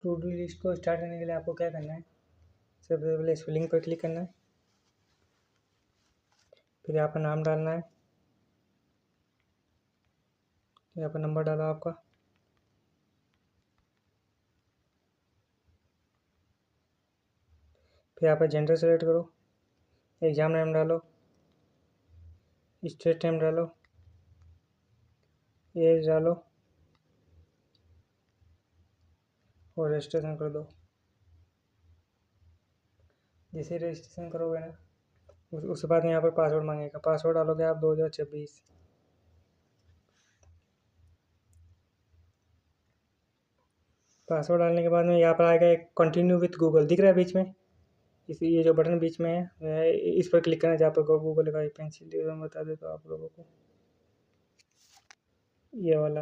To do list को start करने के लिए आपको क्या करना है, सबसे पहले इस लिंक पर क्लिक करना है, फिर यहाँ पर नाम डालना है, यहाँ पर नंबर डालो आपका, फिर यहाँ पर जेंडर सेलेक्ट करो, एग्ज़ाम नेम डालो, स्टेट नेम डालो, एज डालो और रजिस्ट्रेशन कर दो। जैसे रजिस्ट्रेशन करोगे ना उसके बाद में यहाँ पर पासवर्ड मांगेगा, पासवर्ड डालोगे आप 2026। पासवर्ड डालने के बाद में यहाँ पर आएगा एक कंटिन्यू विथ गूगल, दिख रहा है बीच में, ये जो बटन बीच में है इस पर क्लिक करना है जहाँ पर गूगल का पेंसिल बता देता हूँ आप लोगों को, ये वाला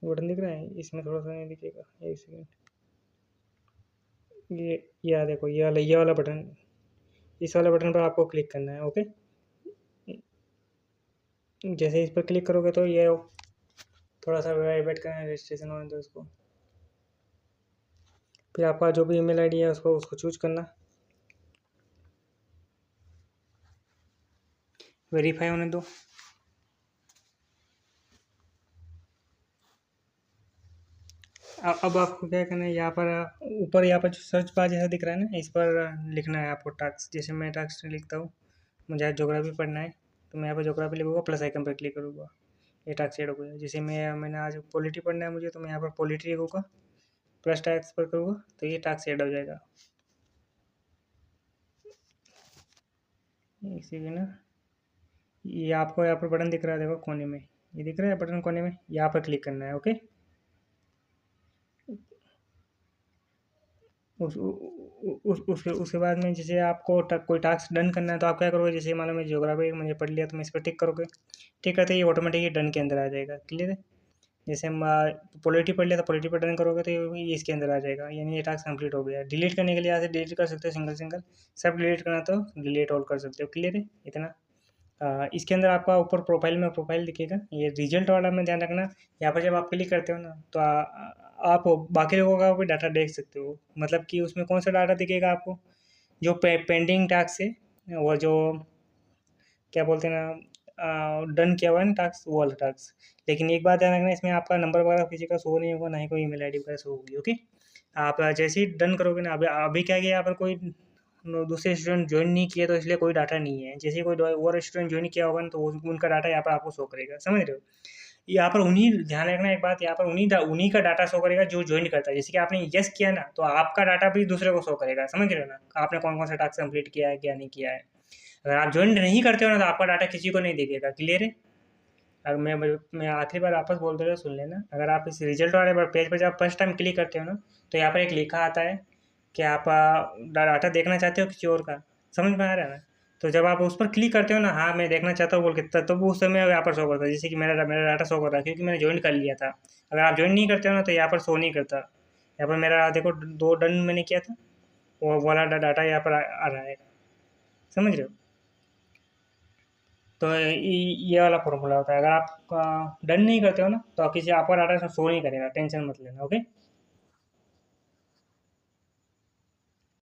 बटन दिख रहा है, इसमें थोड़ा सा नहीं दिखेगा, एक सेकेंड, ये देखो ये वाला बटन, इस वाले बटन पर आपको क्लिक करना है। ओके, जैसे इस पर क्लिक करोगे तो ये थोड़ा सा वेट करना है, रजिस्ट्रेशन होने दो उसको, फिर आपका जो भी ईमेल आईडी है उसको चूज करना, वेरीफाई होने दो। अब आपको क्या करना है, यहाँ पर ऊपर यहाँ पर जो सर्च बार जैसा दिख रहा है ना, इस पर लिखना है आपको टास्क। जैसे मैं टास्क लिखता हूँ, मुझे ज्योग्राफी पढ़ना है तो मैं यहाँ पर ज्योग्राफी लिखूँगा, प्लस आइकन पर क्लिक करूँगा, ये टास्क ऐड हो गया। जैसे मैंने आज पॉलिटी पढ़ना है मुझे, तो मैं यहाँ पर पॉलिटी लिखूँगा, प्लस टास्क पर करूँगा तो ये टास्क ऐड हो जाएगा। इसी के ना, ये आपको यहाँ पर बटन दिख रहा है, देखो कोने में, ये दिख रहा है बटन कोने में, यहाँ पर क्लिक करना है। ओके, उसके बाद में जैसे आपको कोई टास्क डन करना है तो आप क्या करोगे, जैसे मान लो मैं ज्योग्राफी मुझे पढ़ लिया तो मैं इस पर टिक करोगे, टिक करते ही ऑटोमेटिक डन के अंदर आ जाएगा। क्लियर है? जैसे हम पॉलिटी पढ़ लिया तो पॉलिटी पर डन करोगे तो ये इसके अंदर आ जाएगा, यानी ये टास्क कंप्लीट हो गया। डिलीट करने के लिए यहाँ से डिलीट कर सकते हो सिंगल सिंगल, सब डिलीट करना तो डिलीट ऑल कर सकते हो। क्लियर है इतना? इसके अंदर आपका ऊपर प्रोफाइल में प्रोफाइल दिखेगा, ये रिजल्ट वाला में ध्यान रखना, यहाँ पर जब आप क्लिक करते हो ना तो आप बाकी लोगों का भी डाटा देख सकते हो। मतलब कि उसमें कौन सा डाटा दिखेगा आपको, जो पेंडिंग टास्क है, वो जो क्या बोलते हैं ना, डन किया हुआ है ना टास्क, वो वाला टास्क। लेकिन एक बात ध्यान रखना, इसमें आपका नंबर वगैरह किसी का शो नहीं होगा, ना ही कोई ईमेल आईडी वगैरह शो होगी। ओके, आप जैसे ही डन करोगे ना, अभी अभी क्या किया, यहाँ पर कोई दूसरे स्टूडेंट ज्वाइन नहीं किए तो इसलिए कोई डाटा नहीं है। जैसे ही कोई और स्टूडेंट ज्वाइन किया होगा ना तो उनका डाटा यहाँ पर आपको शो करेगा। समझ रहे हो? यहाँ पर उन्हीं, ध्यान रखना एक बात, यहाँ पर उन्हीं का डाटा शो करेगा जो ज्वाइन करता है। जैसे कि आपने यस किया ना तो आपका डाटा भी दूसरे को शो करेगा। समझ रहे हो ना, आपने कौन कौन सा टास्क कंप्लीट किया है क्या नहीं किया है। अगर आप ज्वाइन नहीं करते हो ना तो आपका डाटा किसी को नहीं दिखेगा। क्लियर है? अगर मैं आखिरी बार वापस बोल दे रहा हूँ, सुन लेना। अगर आप इस रिजल्ट वाले पेज पर जब फर्स्ट टाइम क्लिक करते हो ना तो यहाँ पर एक लिखा आता है कि आप डाटा देखना चाहते हो किसी और का। समझ में आ रहा है ना? तो जब आप उस पर क्लिक करते हो ना, हाँ मैं देखना चाहता हूँ बोल के, तब उस समय यहाँ पर शो करता है, जैसे कि मेरा मेरा डाटा शो कर रहा है क्योंकि मैंने ज्वाइन कर लिया था। अगर आप ज्वाइन नहीं करते हो ना तो यहाँ पर शो नहीं करता। यहाँ पर मेरा देखो 2 डन मैंने किया था, वो वाला डाटा यहाँ पर आ रहा है। समझ रहे हो? तो ये वाला फॉर्मूला होता है। अगर आप डन नहीं करते हो ना तो किसी आपका डाटा शो नहीं करेगा, टेंशन मत लेना। ओके।